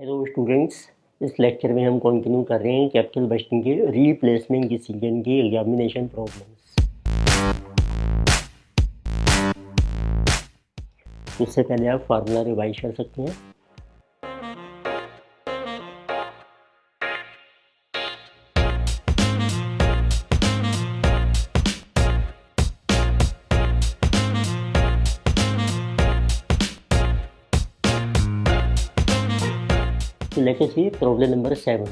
Hello students. इस lecture में हम कंटिन्यू कर रहे हैं कैपिटल बजटिंग के रीप्लेसमेंट डिसीजन की एग्जामिनेशन प्रॉब्लम्स। उससे पहले आप फार्मूला रिवाइज कर सकते हैं। तो let us see problem number 7।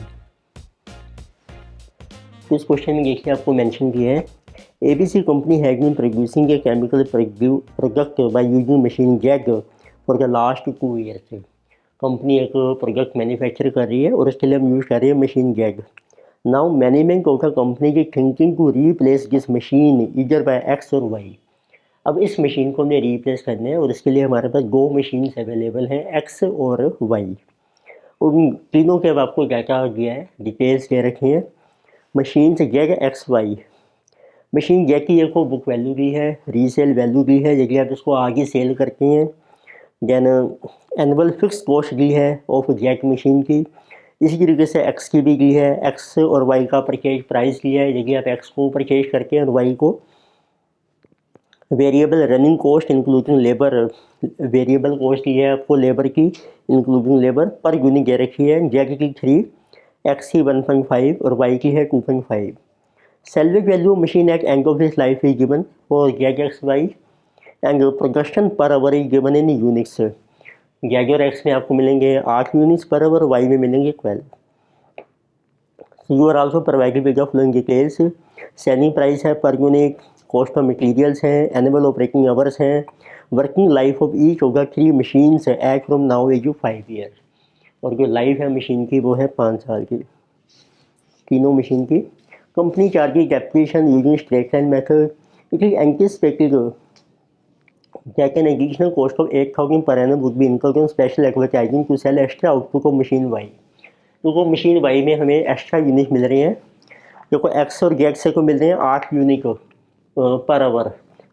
इस क्वेश्चन में देखिए आपको मेंशन किया है ABC company has been producing a chemical product by using machine jag for the last 2 years. Company एक प्रोडक्ट मैन्युफैक्चर कर रही है और उसके लिए हम यूज़ कर रहे हैं machine Jag. Now management of the company की thinking to replace this machine इधर बाय एक्स और वाई। अब इस मशीन को हमने रीप्लेस करना है और इसके लिए हमारे पास 2 मशीन्स अवेलेबल हैं, एक्स और वाई। उन तीनों के अब आपको क्या क्या दिया है, डिटेल्स दे रखी हैं। मशीन से jag X Y. Machine jag की एक बुक वैल्यू दी है, रीसेल वैल्यू दी है, यदि आप इसको आगे सेल करते हैं। देन एनुअल फिक्स कॉस्ट दी है ऑफ जैग मशीन की। इसी तरीके से एक्स की भी दी है, एक्स और वाई का परचेज प्राइस दिया है, यदि आप एक्स को परचेज करते हैं और वाई को। Variable running cost including labour, variable cost दी है आपको लेबर की इंक्लूडिंग लेबर पर यूनिट दे रखी है। जैग की 3, एक्स की 1.5 और वाई की है 2.5। Salvage value machine at end of this life is given for jag X Y and production per hour is given in units. Jag और एक्स में आपको मिलेंगे 8 यूनिट्स पर आवर, वाई में मिलेंगे 12। You are also provided with the following details. Selling price है per unit, cost of materials हैं, annual operating hours हैं, working life of each of the 3 machines as from now as 5 year. और जो life है machine की वो है 5 साल की, तीनों मशीन की। Company charges depreciation using straight line method. It is anticipated that an additional cost of 8,000 per annum would be incurred on special advertising to sell extra output of machine Y। तो वो machine Y में हमें extra unit मिल रहे हैं। देखो x और Z से को मिल रहे हैं 8 यूनिट पर आवर,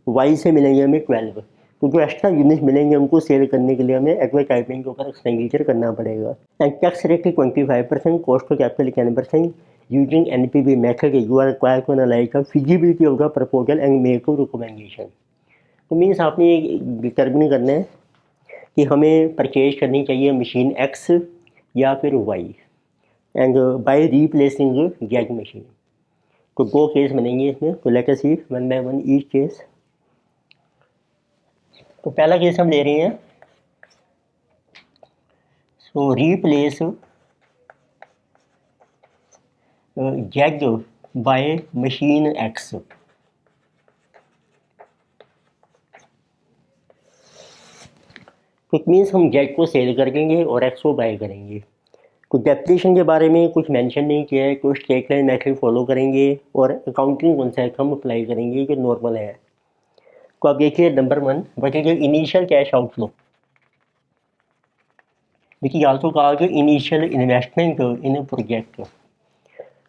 वाई से मिलेंगे हमें 12। तो जो एक्स्ट्रा यूनिट मिलेंगे उनको सेल करने के लिए हमें एडवर्टाइजमेंट के ऊपर एक्सपेंडिचर करना पड़ेगा। And tax rate 25%, cost of capital 10%। Using NPV method you are required to analyse the feasibility of the proposal and make a recommendation. तो मीन्स आपने ये डिटर्मिन करना है कि हमें परचेज करनी चाहिए मशीन एक्स या फिर Y and by replacing Jag machine. तो 2 केस बनेंगे इसमें। तो let us see one by one each case. तो पहला केस हम ले रहे हैं, so replace Jag by machine X. तो इट मीन्स हम जेड को सेल कर देंगे और एक्स को बाय करेंगे। तो डेप्रिसिएशन के बारे में कुछ मेंशन नहीं किया है, कुछ स्ट्रेट लाइन मेथड फॉलो करेंगे और अकाउंटिंग कॉन्सेप्ट हम अप्लाई करेंगे जो नॉर्मल है। तो आप देखिए number 1, but it initial cash outflow, which is also called initial investment in project. तो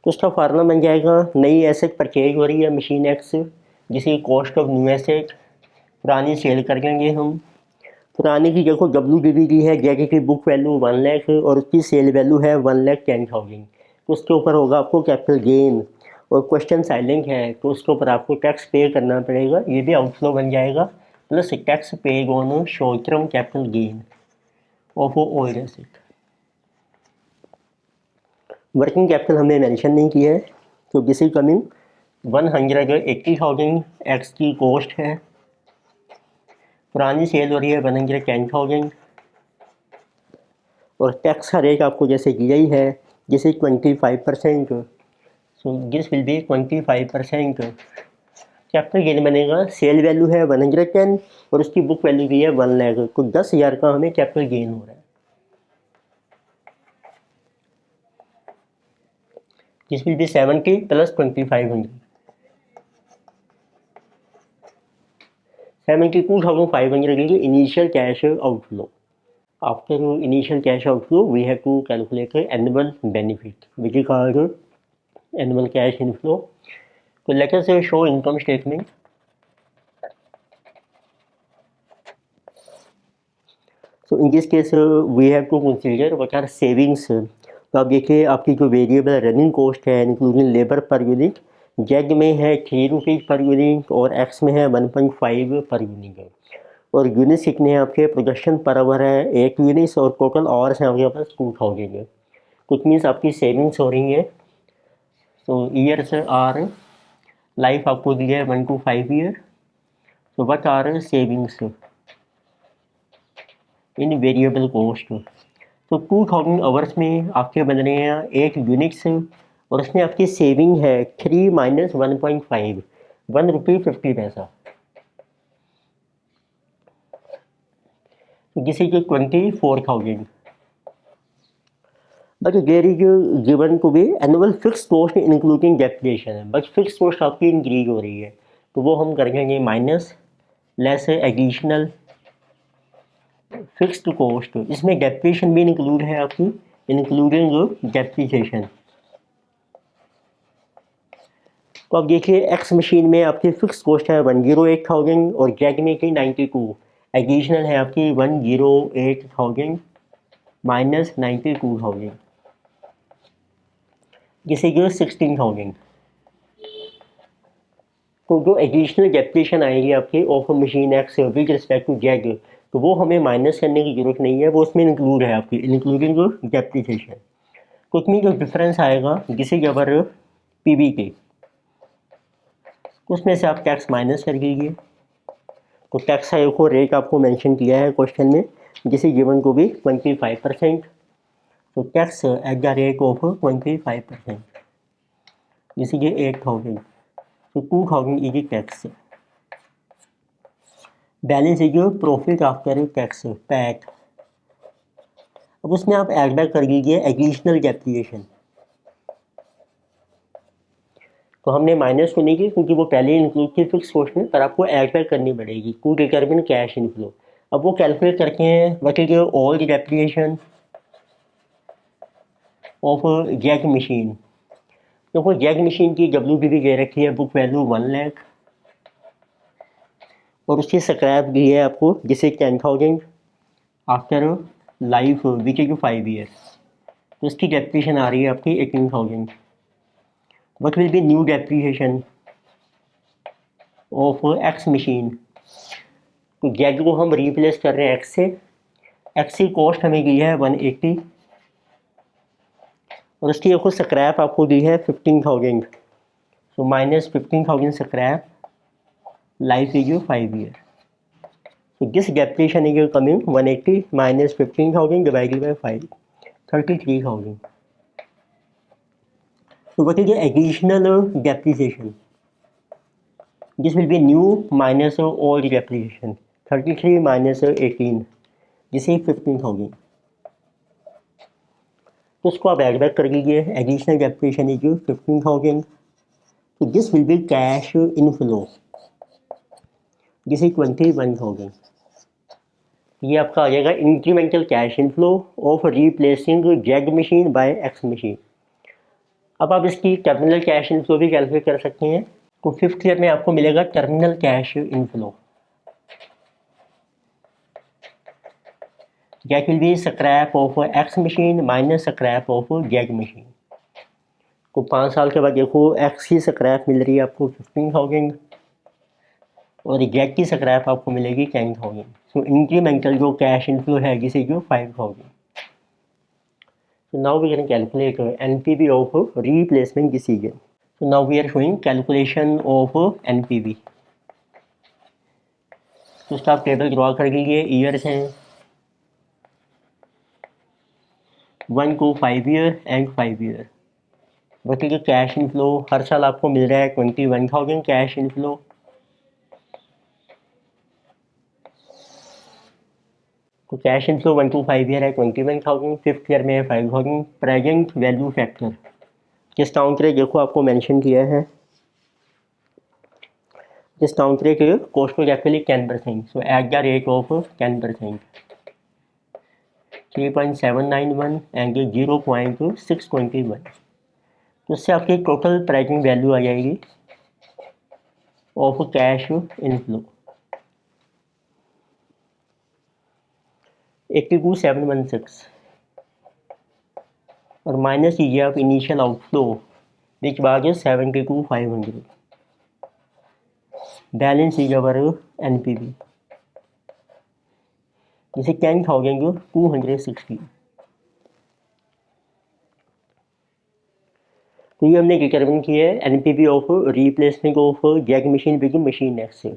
उसका फार्मूला बन जाएगा, नई एसेट परचेज हो रही है मशीन एक्स जिसकी कॉस्ट ऑफ न्यू एसेट, पुरानी सेल कर देंगे हम। पुराने की देखो WDV की है, जैसे की बुक वैल्यू 1 लाख और उसकी सेल वैल्यू है 1,10,000। तो उसके ऊपर होगा आपको कैपिटल गेन और क्वेश्चन साइलेंट है तो उसके ऊपर आपको टैक्स पे करना पड़ेगा, ये भी आउटफ्लो बन जाएगा। Plus tax paid on short term capital gain of old asset. Working capital हमने मेंशन नहीं किया है, तो दिस इज कमिंग 180,000 एक्स की कॉस्ट है, पुरानी सेल हो रही है 110,000 और टैक्स का रेट आपको जैसे दिया ही है, जैसे 25%। सो this will B 25%। Capital gain बनेगा, सेल वैल्यू है 110 और उसकी बुक वैल्यू भी है 1 लाख, तो 10,000 का हमें कैपिटल गेन हो रहा है। दिस विल बी 70 प्लस 2500, 72,500 की initial cash outflow. After initial cash outflow, we have to calculate the annual benefit, which is called annual cash inflow. So let us show income statement. So in this case we have to consider what are savings. तो आप देखिए आपकी जो variable running cost है including labour per unit, Z में है 3 rupees per unit और X में है 1.5 पर यूनिट है। और यूनिट्स कितने हैं आपके, प्रोडक्शन पर आवर है 8 यूनिट्स और टोटल आवर्स हैं आपके पास 2000 है। कुछ मीन्स आपकी सेविंग्स हो रही है। तो ईयर्स आर, लाइफ आपको दी है 1 to 5 ईयर। तो what are savings in variable cost. तो 2000 आवर्स में आपके बन रहे हैं 8 यूनिट्स और उसमें आपकी सेविंग है 3 माइनस 1.5, 1 रुपये 50 पैसा, जिसे कि 24,000। But there is given to be annual fix cost including depreciation है, बट फिक्स कॉस्ट आपकी इंक्रीज हो रही है। तो वो हम करेंगे minus less additional fixed cost, इसमें डेप्रिसिएशन भी इंक्लूड है आपकी, इंक्लूडिंग डेप्रिसिएशन। तो अब देखिए एक्स मशीन में आपकी फिक्स कॉस्ट है 108,000 और जेड में की 92, एडिशनल है आपकी 108,000 माइनस 92,000, जिसे कि 16,000। तो जो एडिशनल डेप्रिसिएशन आएगी आपकी of machine X with respect to Z, तो वो हमें माइनस करने की जरूरत नहीं है, वो उसमें इंक्लूड है आपकी, इंक्लूडिंग जो डेप्रिसिएशन। तो उसमें जो डिफरेंस आएगा जिसे जबर पीबी के, उसमें से आप टैक्स माइनस कर दीजिए। तो टैक्स का एक रेट आपको मेंशन किया है क्वेश्चन में, जिसे गिवन को भी 25%। तो tax at the rate of 25%, जिसे ये 8,000। तो 2000 is tax. Balance is profit after tax PAT. अब उसमें आप ऐड बैक कर दीजिए एडिशनल डेप्रिसिएशन। तो हमने माइनस को नहीं की क्योंकि वो पहले इंक्लूड थी फिक्स कॉस्ट में, पर आपको ऐड बैक करनी पड़ेगी टू डिटरमिन कैश इनफ्लो। अब वो कैलकुलेट करते हैं what is all the depreciation of jet machine. तो वो जेट मशीन की WBB दे रखी है बुक वैल्यू 1 लाख और उसकी स्क्रैप दी है आपको जिसे 10,000 after life which is 5 years. तो इसकी डेप्रिसिएशन आ रही है आपकी 18,000। What will be new depreciation of X machine. तो जेड को हम रिप्लेस कर रहे हैं एक्स से, एक्स की कॉस्ट हमें दी है 180 और उसकी देखो स्क्रैप आपको दी है 15,000। So minus 15,000 scrap, life is 5 year. So this depreciation is coming 180 minus 15,000 divided by 5, 33,000. So what is the additional depreciation? This will be new minus all the depreciation. 33 minus 18, this is 15,000. तो उसको आप add back कर लीजिए, additional depreciation is 15,000। तो this will be cash inflow, this is 21,000। ये आपका आ जाएगा incremental cash inflow of replacing Z machine by X machine. अब आप इसकी टर्मिनल कैश इनफ्लो भी कैलकुलेट कर सकते हैं। तो 5th ईयर में आपको मिलेगा terminal cash inflow, that will be scrap of X machine minus scrap of Z machine. तो 5 साल के बाद देखो एक्स की स्क्रैप मिल रही है आपको 15,000 और जेड की स्क्रैप आपको मिलेगी 10,000। सो इंक्रीमेंटल जो कैश इनफ्लो है जिसे जो 5,000। So now we can calculate NPV of replacement decision. So now we are showing calculation of NPV. तो उसका आप टेबल ड्रॉ कर लीजिए। ईयर्स हैं 1 to 5 ईयर एंड 5 ईयर। बाकी कैश इनफ्लो हर साल आपको मिल रहा है 21,000 कैश इनफ्लो। तो कैश इनफ्लो 1 to 5 ईयर है 21,000, 5th ईयर में है 5,000। Present value factor discount rate देखो आपको मेंशन किया है, discount rate cost of actually 10%। So eight the rate of 10%, 3.791 and 0.621। तो उससे आपकी टोटल प्राइसिंग वैल्यू आ जाएगी ऑफ कैश इनफ्लो। 82,716 और माइनस कीजिए आप initial outflow which was 72,500, balance is our NPV जिसे 10,260। तो ये हमने डिटरमिन किया है NPV of replacement of jack machine with machine X से।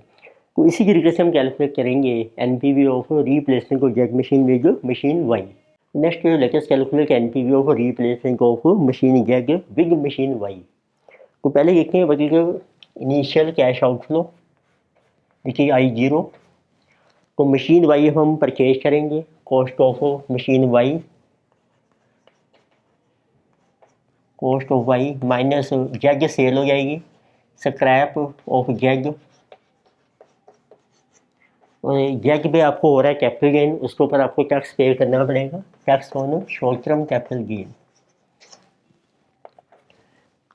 तो इसी तरीके से हम कैलकुलेट करेंगे NPV of replacement of jack machine with machine Y. Next let us calculate NPV of replacement of machine jack with machine Y. तो पहले देखते हैं what is initial cash outflow which is I0। तो machine Y हम purchase करेंगे, cost of machine Y, cost of Y minus jag cell हो जाएगी, scrap of zag, और जैग पे आपको हो रहा है कैपिटल गेन, उसके ऊपर आपको टैक्स पे करना पड़ेगा, tax on short term capital gain.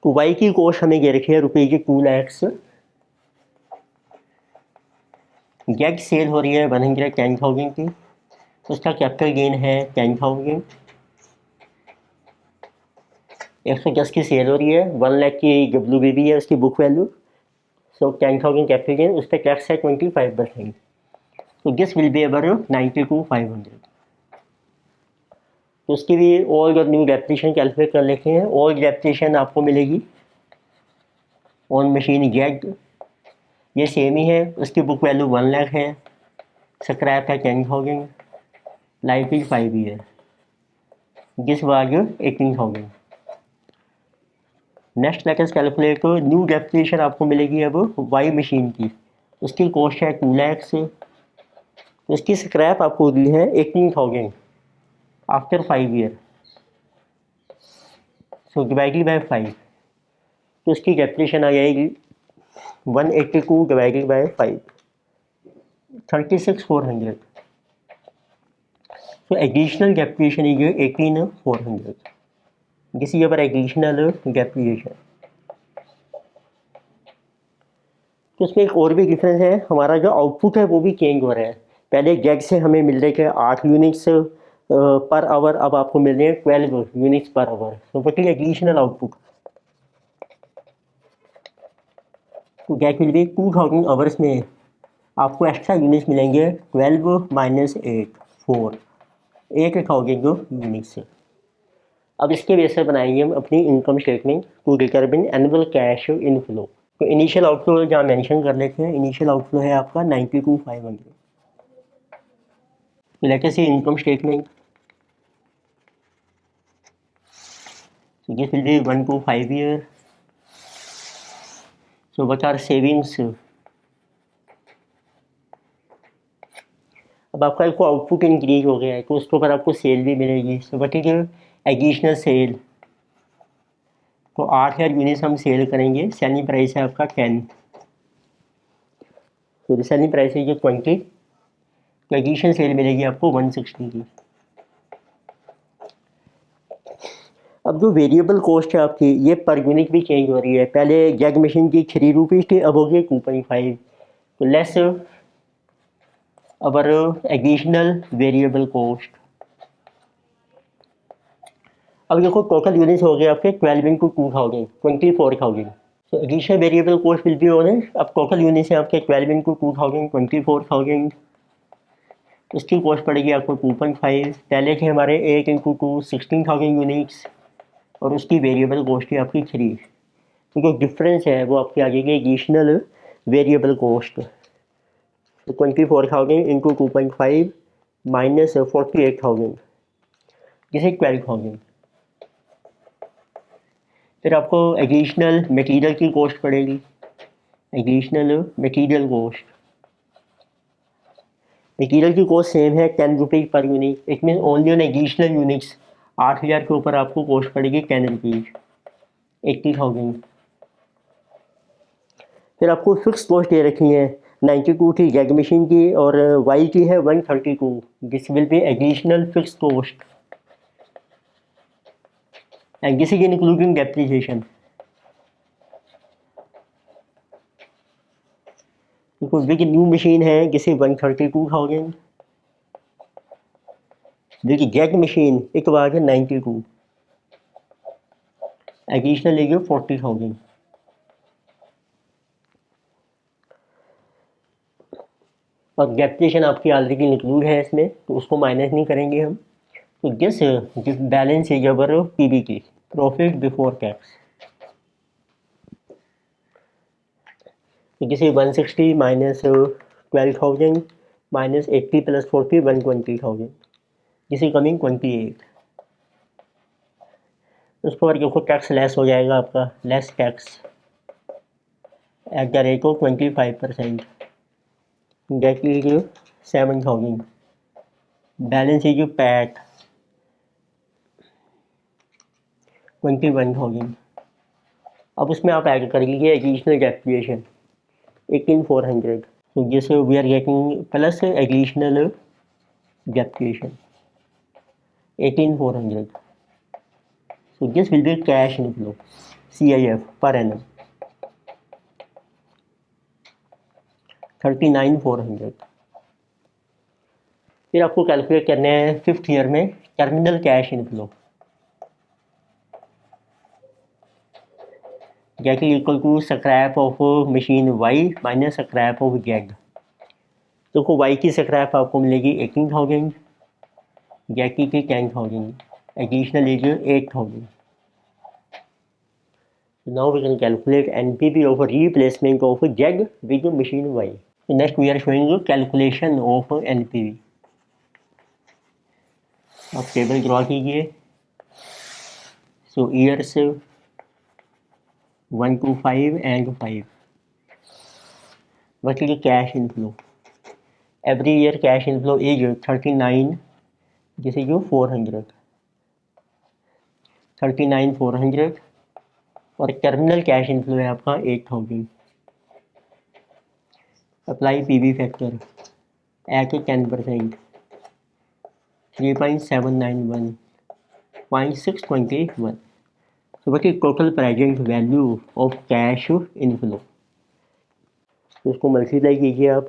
तो वाई की कॉस्ट हमें ये रखी है ₹2 लाख। जैग सेल हो रही है 110,000 की, उसका कैपिटल गेन है 10,000। 110 की सेल हो रही है, 1 लाख की WBB है उसकी बुक वैल्यू, सो 10,000 कैपिटल गेन, उस पर टैक्स है 25%। तो दिस विल बी अवर 92,500। तो उसकी भी ओल्ड और न्यू डेप्रिसिएशन कैलकुलेट कर लेते हैं। ओल्ड डेप्रिसिएशन आपको मिलेगी ऑन मशीन जैग, ये सेम ही है, उसकी बुक वैल्यू 1 लाख है, स्क्रैप है 10,000, life is 5 year, this was 18,000। Next let us calculate new depreciation आपको मिलेगी अब वाई मशीन की, उसकी कॉस्ट है 2 लाख से, उसकी स्क्रैप आपको दी है 18,000 after 5 year, so divided by 5, तो उसकी डेप्रिसिएशन आ जाएगी 182 divided by 5, 36,400। So additional depreciation is 18,400. This is our additional depreciation. तो इसमें एक और भी डिफरेंस है, हमारा जो आउटपुट है वो भी चेंज हो रहा है। पहले जैग से हमें मिल रहे थे 8 यूनिट्स पर आवर, अब आपको मिल रहे हैं 12 यूनिट्स पर आवर। तो व्हाट इज एडिशनल आउटपुट? तो दैट विल बी 2000 आवर्स में आपको एक्स्ट्रा यूनिट्स मिलेंगे 12 माइनस 8 4 8,000 यूनिट्स से। अब इसके बेस पर बनाएंगे हम अपनी income statement to determine annual cash inflow. तो इनिशियल आउटफ्लो जहाँ मेंशन कर लेते हैं, इनिशियल आउटफ्लो है आपका 92,500। तो let us see income statement, so this will be 1 to 5 year. So what are savings? अब आपका को आउटपुट इंक्रीज हो गया है तो उसके ऊपर आपको सेल भी मिलेगी। So what is additional sale? तो 8,000 यूनिट्स हम सेल करेंगे, सेलिंग प्राइस है आपका 10, तो सेलिंग प्राइस है 20, तो एडिशनल सेल मिलेगी आपको 160 की। अब जो वेरिएबल कॉस्ट है आपकी, ये पर यूनिट भी चेंज हो रही है। पहले जैग मशीन की 3 रुपीज़ थी, अब हो गई 2.5, तो लेस अवर एडिशनल वेरिएबल कॉस्ट। अब देखो टोटल यूनिट्स हो गए आपके 12 into 2000 24,000। So additional variable cost will be on, अब टोटल यूनिट्स हैं आपके 12 इंटू 2000 24,000, उसकी कॉस्ट पड़ेगी आपको 2.5। पहले थे हमारे 8 इंटू 2 16,000 यूनिट्स, और उसकी वेरिएबल कॉस्ट है आपकी 3। तो जो डिफरेंस है वो आपकी आ जाएगी एडिशनल वेरिएबल कॉस्ट। तो 24,000 इंटू 2.5 माइनस 48,000, जिसे 12,000। फिर आपको एडिशनल मटेरियल की कॉस्ट पड़ेगी, एडिशनल मटेरियल कॉस्ट। मटेरियल की कॉस्ट सेम है 10 rupees per unit, it mean only on additional units 8,000 के ऊपर आपको कॉस्ट पड़ेगी 10 रुपीज़, 80,000। फिर आपको फिक्स कॉस्ट ये रखी है 92 थी जैग मशीन की, और वाई की है 132, this will B additional fix cost and this is including depreciation. Big new machine है जिसे 132,000, देखिए गेट मशीन एक बार है 92, एडिशनल लेंगे 40,000। और डेप्रिसिएशन आपकी ऑलरेडी इंक्लूड है इसमें, तो उसको माइनस नहीं करेंगे हम। तो this this balance is our PBT, profit before tax. तो this is 160 minus 12,000 minus 80 plus 40 120,000, this is coming 28। उस पर देखो टैक्स लेस हो जाएगा आपका, less tax at the rate of 25%, that is 7,000। Balance is PAT 21,000। अब उसमें आप ऐड कर लीजिए एडिशनल डेप्रिसिएशन 18,400। तो this we are getting plus additional depreciation 18,400। So this will be cash inflow, CIF per annum 39,400। फिर आपको कैलकुलेट करना है 5th ईयर में terminal cash inflow, that is equal to scrap of machine Y minus scrap of Z. देखो Y की scrap आपको मिलेगी 18,000, Z की 10,000, additional as 8,000। Now we can calculate NPV of replacement of Z with machine Y. Next we are showing you calculation of NPV. आप table draw कीजिए। सो years 1 to 5 and 5. What is the cash inflow? Every year cash inflow is 39, this is 400, 39,400। और terminal cash inflow है आपका 8,000। Apply PV factor at 10%, 3.791, 0.621। So what is total present value of cash inflow? तो इसको multiply कीजिए आप,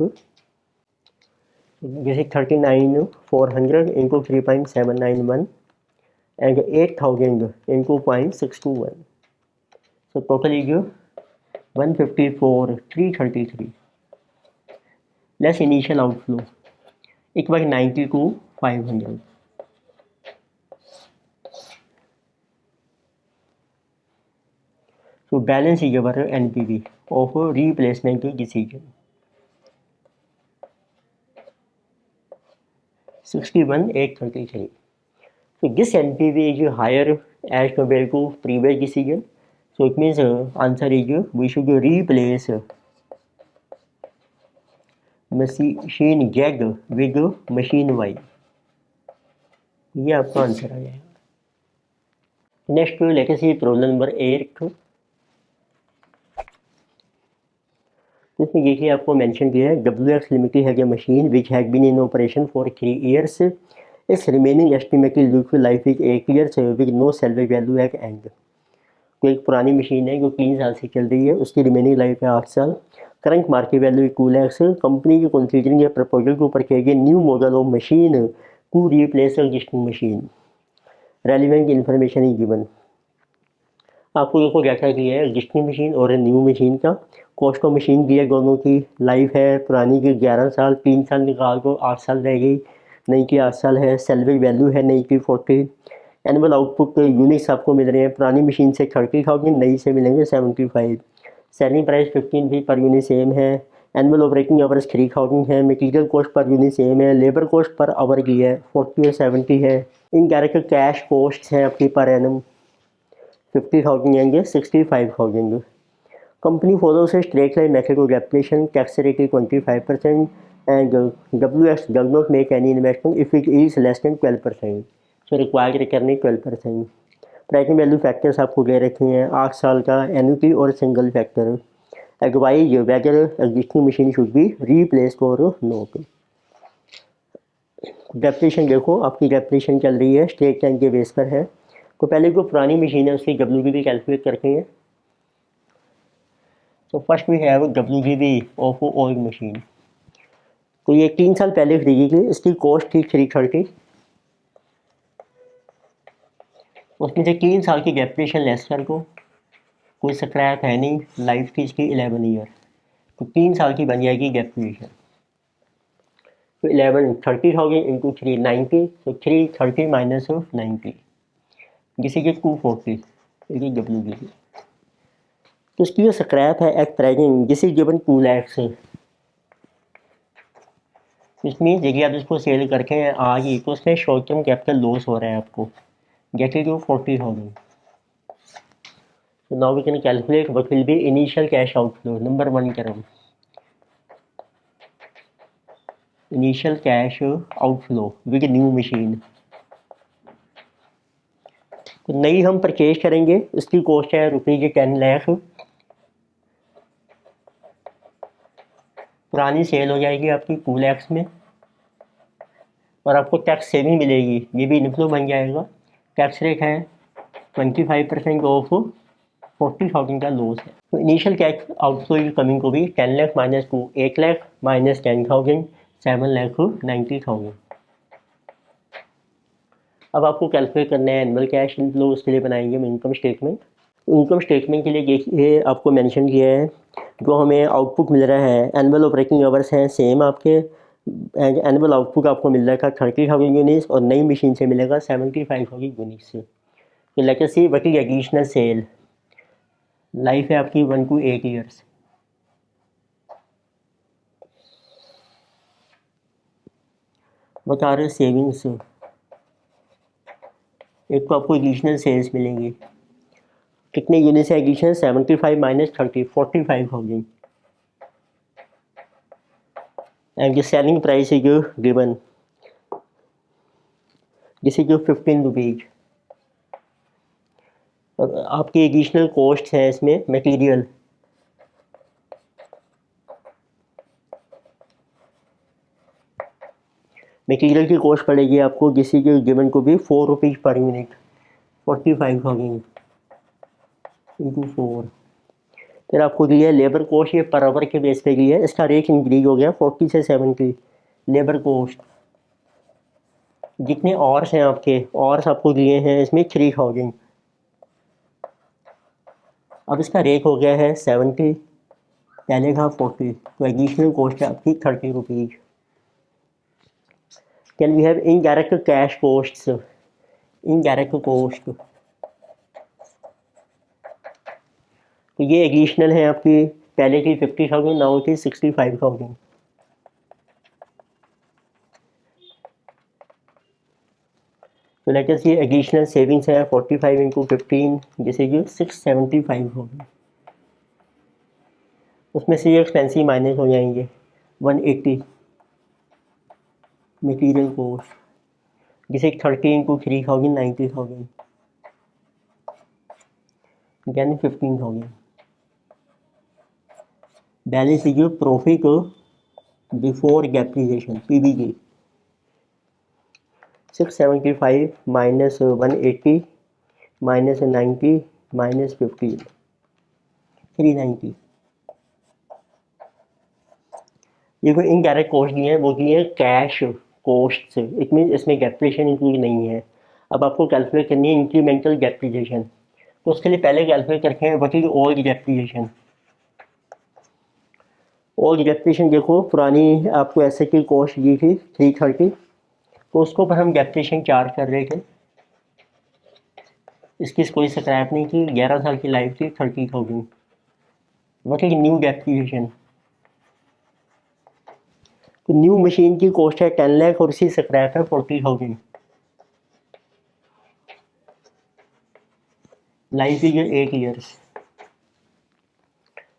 जैसे 39,400 into 3.791 and 8,000 into 0.621। So total is 154,333 less initial outflow equal 92,500। So balance is our NPV of replacement decision 61,833। So this NPV is higher as compared to previous decision. So it means answer is we should replace machine Z with machine Y। ये आपका answer आ जाएगा। Next let us see problem number 8। इसमें देखिए आपको मेंशन किया है WX लिमिटेड है machine which has been in operation for 3 years, इस remaining estimated useful life is 8 years with no salvage value at end. तो एक पुरानी मशीन है जो 3 साल से चल रही है, उसकी रिमेनिंग लाइफ है 8 साल। Current market value 2 lakhs। Company की कंसीडरिंग ये प्रपोजल के ऊपर किया गया new model of machine to replace existing machine, relevant information is given. आपको देखो क्या क्या किया है एग्जिस्टिंग मशीन और न्यू मशीन का कॉस्ट ऑफ मशीन दिया, दोनों की लाइफ है पुरानी की 11 साल, 3 साल निकाल को 8 साल रह गई, नई की 8 साल है, सेल्वेज वैल्यू है नई की 40, एनुअल आउटपुट यूनिट्स आपको मिल रहे हैं पुरानी मशीन से 30,000, नई से मिलेंगे 75। सेलिंग प्राइस 15 भी पर यूनिट सेम है, एनुअल ऑपरेटिंग आवर्स 3000 है, material cost per unit same है, लेबर कॉस्ट पर आवर की है 40 और 70 है। इनडायरेक्ट कैश कॉस्ट हैं आपकी पर एनम 50,000 आएंगे 65,000। कंपनी फॉलो से straight line method of application, tax rate is 25% and WX does not make any investment if it is less than 12%। So required करनी 12%। Pricing value factors आपको दे रखे हैं 8 साल का, एन्युटी और single factor. Advise whether existing machine should be replaced और not. Depreciation देखो आपकी डेप्रिसिएशन चल रही है स्ट्रेट लाइन के बेस पर है। तो पहले जो पुरानी मशीन है उसकी WGB कैलकुलेट करते हैं। तो first we have WGB of old machine. तो ये 3 साल पहले खरीदी थी, इसकी कॉस्ट थी 330, उसमें से 3 साल की डेप्रिसिएशन लेस कर दो, कोई स्क्रैप है नहीं, लाइफ की इसकी 11 ईयर, तो 3 साल की बन जाएगी डेप्रिसिएशन। तो 11 30,000 इंटू 3 90, तो 330 माइनस ऑफ 90, जिसे कि 240, ये डब्ल्यू डी। तो इसकी जो स्क्रैप है एट प्रेजेंट जिसे गिवन 2 lakhs है, इसमें यदि आप इसको सेल करके आगे तो उसमें शॉर्ट टर्म कैपिटल लॉस हो रहा है आपको, get it to 40,000। So now we can calculate what will be initial cash outflow. Number 1 term, initial cash outflow with new machine। तो नई हम परचेज करेंगे, इसकी कॉस्ट है ₹10 लाख, पुरानी सेल हो जाएगी आपकी 2 lakhs में, और आपको टैक्स सेविंग मिलेगी, ये भी इनफ्लो बन जाएगा। टैक्स रेट है 25% ऑफ 40,000 का लॉस है। तो initial cash outflow is coming to be 10 lakh minus 2 8 lakh minus 10,000 7 lakh 90,000। अब आपको कैलकुलेट करना है एनुअल कैश इनफ्लो, उसके लिए बनाएंगे हम इनकम स्टेटमेंट। इनकम स्टेटमेंट के लिए देखिए आपको मेंशन किया है जो हमें आउटपुट मिल रहा है, एनुअल ऑपरेटिंग आवर्स हैं सेम आपके, एनुअल आउटपुट आपको मिल रहा था 30,000 यूनिट्स और नई मशीन से मिलेगा 75,000 यूनिट्स से। तो let us see what is additional sale, life है आपकी 1 to 8 ईयर्स। बता रहे सेविंग्स, एक तो आपको एडिशनल सेल्स मिलेंगी, कितने यूनिट्स है additional, 75 minus 30 45,000, and the selling price is given this is 15 rupees. और आपकी एडिशनल कॉस्ट है इसमें मटेरियल, मटेरियल की कॉस्ट पड़ेगी आपको किसी के गिवन को भी 4 रुपीज़ पर यूनिट, 45,000 इंटू 4। फिर आपको दिया लेबर कॉस्ट, ये पर आवर के बेस पे दिया है, इसका रेट इंक्रीज हो गया 40 से 70। लेबर कॉस्ट जितने आवर्स हैं आपके, आवर्स आपको दिए हैं इसमें 3,000, अब इसका रेट हो गया है 70, पहले था 40, तो एडिशनल कॉस्ट है आपकी 30 rupees. Can we have indirect cash costs, indirect cost, तो ये एडिशनल है आपकी, पहले की 50,000 नाउ की 65,000। तो लेट अस ये एडिशनल सेविंग्स है 45 इंटू 15 जैसे कि 675 होगी, उसमें से ये एक्सपेंसिव माइनस हो जाएंगे 180 मटीरियल कॉस्ट, जिसे 30 इंटू 3,000 90,000, यानी 15,000। Balance is profit before depreciation PBT, 675 minus 180 minus 90 minus 15, 390। ये कोई इनडायरेक्ट कॉस्ट नहीं है, वो दिए हैं कैश कॉस्ट से, इट मीन इसमें डेप्रिसिएशन इंक्लूड नहीं है। अब आपको कैलकुलेट करनी है इंक्रीमेंटल डेप्रिसिएशन, तो उसके लिए पहले कैलकुलेट करके what is old depreciation. Old depreciation देखो, पुरानी आपको एसेट की कॉस्ट दी थी 330, तो उसको पर हम डेप्रिसिएशन चार्ज कर रहे थे, इसकी कोई स्क्रैप नहीं थी, 11 साल की लाइफ थी, 30,000। व्हाट इज न्यू डेप्रिसिएशन, तो न्यू मशीन की कॉस्ट है 10 लाख और उसकी स्क्रैप है 40,000, लाइफ इज 8 ईयर्स।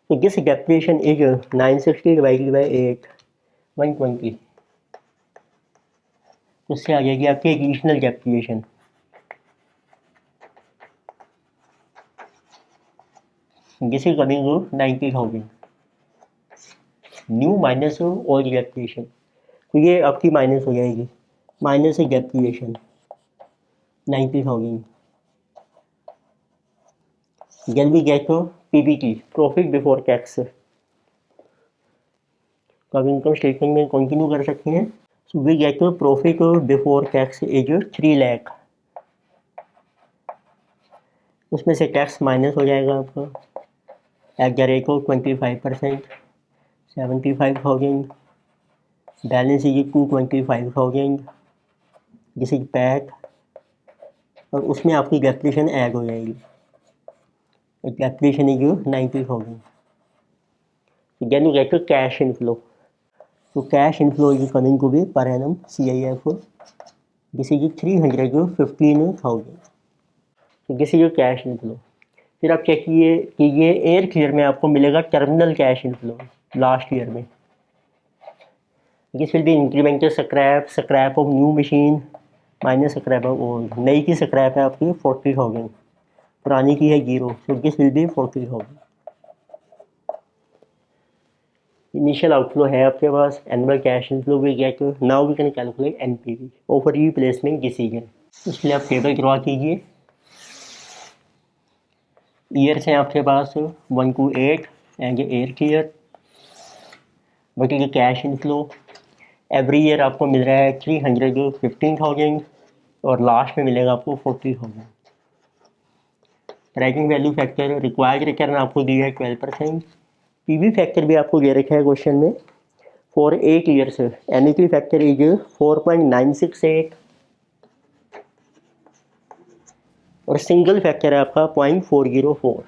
तो this depreciation is 960 divided by 8 120, उससे आ जाएगी आपकी additional depreciation. This is coming to 90,000, new minus old depreciation, तो ये आपकी माइनस हो जाएगी, minus depreciation 90,000। Then we get to PBT, profit before tax. तो अब इनकम स्टेटमेंट में कंटिन्यू कर सकते हैं। So we get to profit before tax is 3 lakh, उसमें से टैक्स माइनस हो जाएगा आपका at the rate of 25%, 75,000, balance is 225,000, this is PAT, और उसमें आपकी डेप्रिसिएशन ऐड हो जाएगी, depreciation is 90,000. Then you get to cash inflow. So cash inflow is coming to be per annum CIF. This is 315,000. So this is your cash inflow. फिर आप check कीजिए air year में आपको मिलेगा terminal cash inflow last year में. This will be incremental scrap of new machine minus scrap of old. नई की scrap है आपकी 40,000, पुरानी की है 0. So this will be 40,000. Initial outflow है आपके पास, annual cash inflow we get. Now we can calculate NPV of replacement decision. इसलिए आप टेबल ड्रॉ कीजिए. ईयर्स हैं आपके पास 1 to 8 and year year. But cash inflow every year आपको मिल रहा है 315,000 और लास्ट में मिलेगा आपको 40,000. Tracking value factor required return आपको दिया है 12%. पीवी फैक्टर भी आपको दे रखा है क्वेश्चन में for 8 years. Annual factor is 4.968 और सिंगल फैक्टर है आपका 0.404.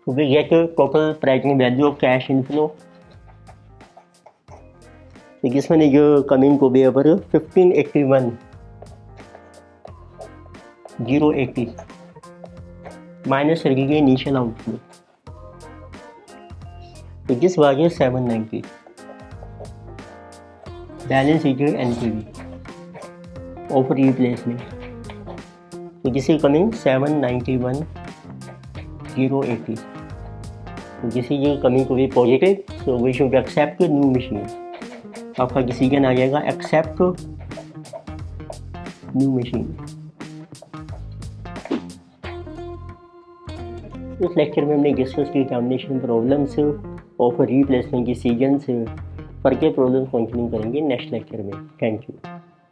तो we get total pricing value of cash inflow. जिसमें जो कमिंग को भी अबर 1581,080 माइनस करेंगे इनिशियल आउटफ्लो. तो this was 790. Balance is NPV of replacement. तो this is coming 791,080. This is coming to be positive. So we should accept new machine. आपका decision आ जाएगा एक्सेप्ट न्यू मशीन. इस लेक्चर में हमने डिस्कस की examination problems of replacement decision पर के प्रॉब्लम कंटिन्यू करेंगे नेक्स्ट लेक्चर में. Thank you.